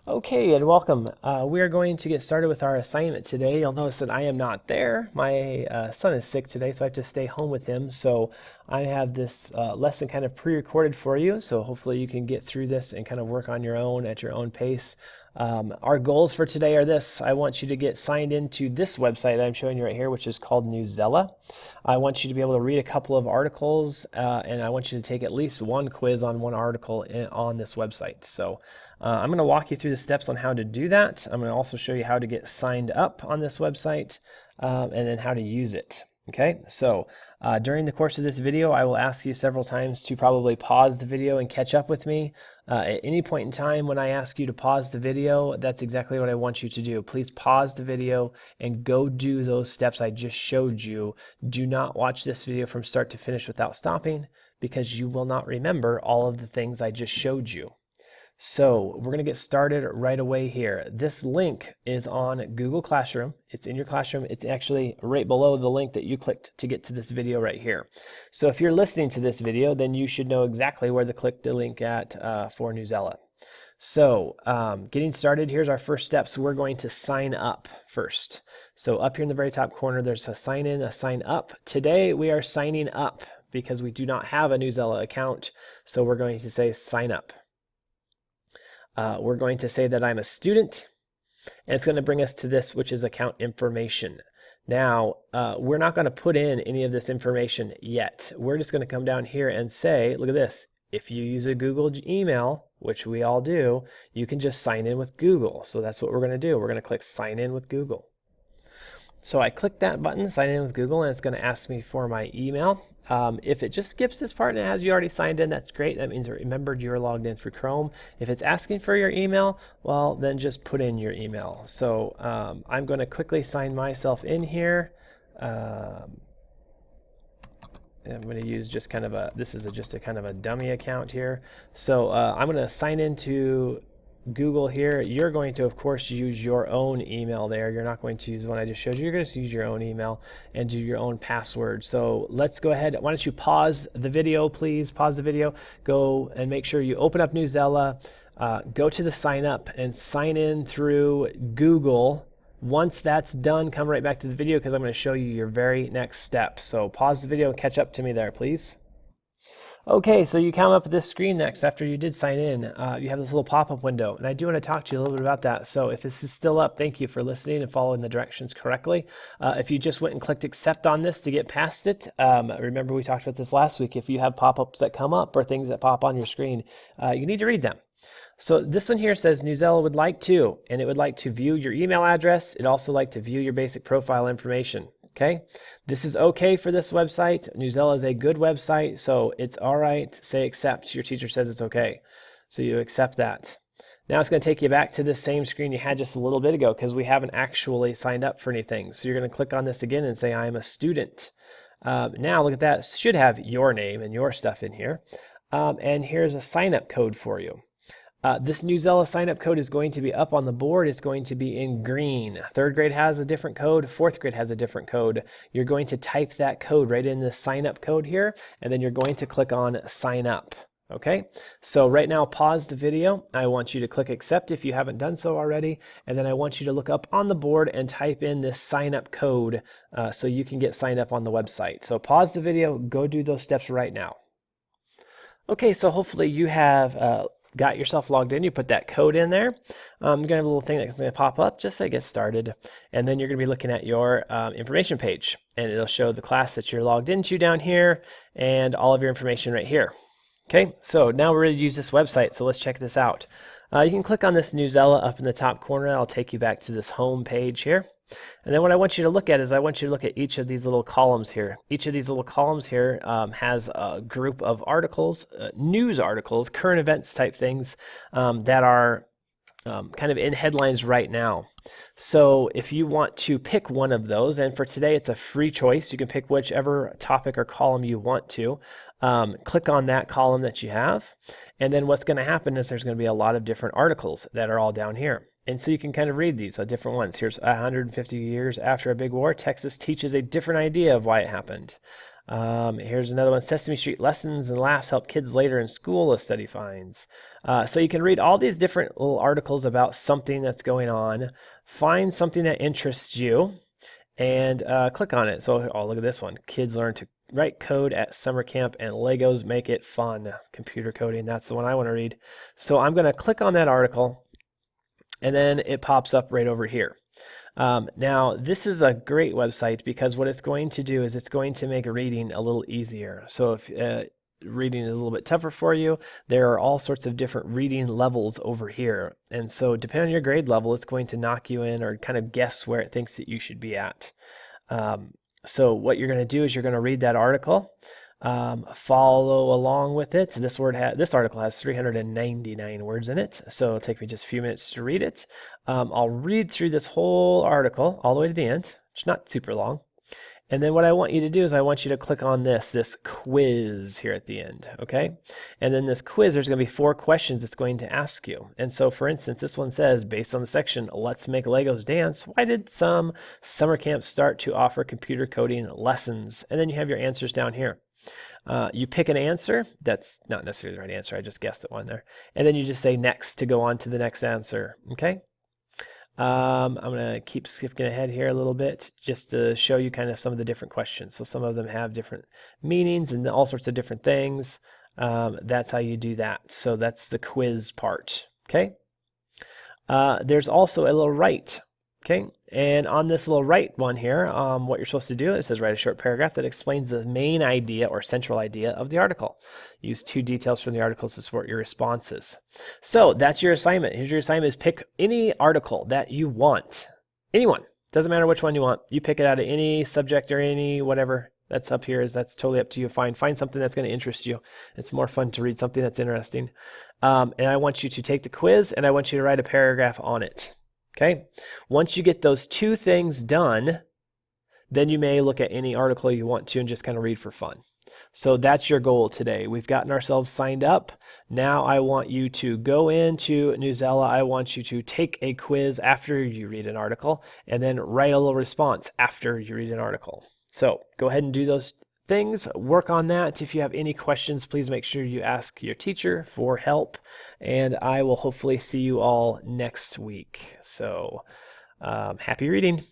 Okay, and welcome. We are going to get started with our assignment today. You'll notice that I am not there. My son is sick today, so I have to stay home with him. So I have this lesson kind of pre-recorded for you. So hopefully you can get through this and kind of work on your own at your own pace. Our goals for today are this. I want you to get signed into this website that I'm showing you right here, which is called Newsela. I want you to be able to read a couple of articles, and I want you to take at least one quiz on one article on this website. So I'm going to walk you through the steps on how to do that. I'm going to also show you how to get signed up on this website and then how to use it. Okay, so during the course of this video, I will ask you several times to probably pause the video and catch up with me. At any point in time when I ask you to pause the video, that's exactly what I want you to do. Please pause the video and go do those steps I just showed you. Do not watch this video from start to finish without stopping, because you will not remember all of the things I just showed you. So we're going to get started right away here. This link is on Google Classroom. It's in your classroom. It's actually right below the link that you clicked to get to this video right here. So if you're listening to this video, then you should know exactly where to click the link at for Newsela. So getting started, here's our first step. So we're going to sign up first. So up here in the very top corner, there's a sign in, a sign up. Today we are signing up because we do not have a Newsela account. So we're going to say sign up. We're going to say that I'm a student, and it's going to bring us to this, which is account information. Now, we're not going to put in any of this information yet. We're just going to come down here and say, look at this. If you use a Google email, which we all do, you can just sign in with Google. So that's what we're going to do. We're going to click sign in with Google. So I click that button, sign in with Google, and it's going to ask me for my email. If it just skips this part and it has you already signed in, that's great. That means it remembered you were logged in through Chrome. If it's asking for your email, well, then just put in your email. So I'm going to quickly sign myself in here. I'm going to use just kind of just a kind of a dummy account here. So I'm going to sign into Google here. You're going to, of course, use your own email there. You're not going to use the one I just showed you. You're going to use your own email and do your own password. So let's go ahead. Why don't you pause the video, please? Pause the video. Go and make sure you open up Newsela. Go to the sign up and sign in through Google. Once that's done, come right back to the video because I'm going to show you your very next step. So pause the video and catch up to me there, please. Okay, so you come up with this screen next after you did sign in. You have this little pop-up window, and I do want to talk to you a little bit about that. So if this is still up, thank you for listening and following the directions correctly. If you just went and clicked accept on this to get past it, remember we talked about this last week. If you have pop-ups that come up or things that pop on your screen, you need to read them. So this one here says Newsela would like to, and it would like to view your email address. It'd also like to view your basic profile information. Okay, this is okay for this website. Newsela is a good website, so it's all right. Say accept. Your teacher says it's okay. So you accept that. Now it's going to take you back to this same screen you had just a little bit ago because we haven't actually signed up for anything. So you're going to click on this again and say I'm a student. Now look at that. It should have your name and your stuff in here. And here's a sign-up code for you. This Newsela sign-up code is going to be up on the board. It's going to be in green. Third grade has a different code. Fourth grade has a different code. You're going to type that code right in the sign-up code here, and then you're going to click on sign up. Okay, so right now pause the video. I want you to click accept if you haven't done so already, and then I want you to look up on the board and type in this sign-up code so you can get signed up on the website. So pause the video, go do those steps right now. Okay, so hopefully you have got yourself logged in. You put that code in there. You're going to have a little thing that's going to pop up just to get started. And then you're going to be looking at your information page. And it'll show the class that you're logged into down here and all of your information right here. Okay, so now we're ready to use this website. So let's check this out. You can click on this Newsela up in the top corner. I'll take you back to this home page here. And then what I want you to look at is I want you to look at each of these little columns here. Each of these little columns here has a group of articles, news articles, current events type things that are kind of in headlines right now. So if you want to pick one of those, and for today it's a free choice, you can pick whichever topic or column you want to. Click on that column that you have, and then what's going to happen is there's going to be a lot of different articles that are all down here. And so you can kind of read these different ones. Here's 150 years after a big war, Texas teaches a different idea of why it happened. Here's another one. Sesame Street lessons and laughs help kids later in school, a study finds. So you can read all these different little articles about something that's going on, find something that interests you, and click on it. So, oh, look at this one. Kids learn to write code at summer camp and Legos make it fun. Computer coding, that's the one I want to read. So I'm going to click on that article, and then it pops up right over here. Now, this is a great website because what it's going to do is it's going to make reading a little easier. So if reading is a little bit tougher for you, there are all sorts of different reading levels over here. And so depending on your grade level, it's going to knock you in or kind of guess where it thinks that you should be at. So what you're going to do is you're going to read that article. Follow along with it. This article has 399 words in it, so it'll take me just a few minutes to read it. I'll read through this whole article all the way to the end. It's not super long. And then what I want you to do is I want you to click on this quiz here at the end, okay? And then this quiz, there's going to be 4 questions it's going to ask you. And so, for instance, this one says, based on the section, Let's Make Legos Dance, why did some summer camps start to offer computer coding lessons? And then you have your answers down here. You pick an answer. That's not necessarily the right answer. I just guessed at one there. And then you just say next to go on to the next answer. Okay. I'm going to keep skipping ahead here a little bit just to show you kind of some of the different questions. So some of them have different meanings and all sorts of different things. That's how you do that. So that's the quiz part. Okay. There's also a little write. Okay, and on this little write one here, what you're supposed to do, it says write a short paragraph that explains the main idea or central idea of the article. Use 2 details from the articles to support your responses. So that's your assignment. Here's your assignment is pick any article that you want. Anyone. Doesn't matter which one you want. You pick it out of any subject or any whatever that's up here. That's totally up to you. Find something that's going to interest you. It's more fun to read something that's interesting. And I want you to take the quiz and I want you to write a paragraph on it. Okay, once you get those 2 things done, then you may look at any article you want to and just kind of read for fun. So that's your goal today. We've gotten ourselves signed up. Now I want you to go into Newsela. I want you to take a quiz after you read an article and then write a little response after you read an article. So go ahead and do those things. Work on that. If you have any questions, please make sure you ask your teacher for help. And I will hopefully see you all next week. So happy reading.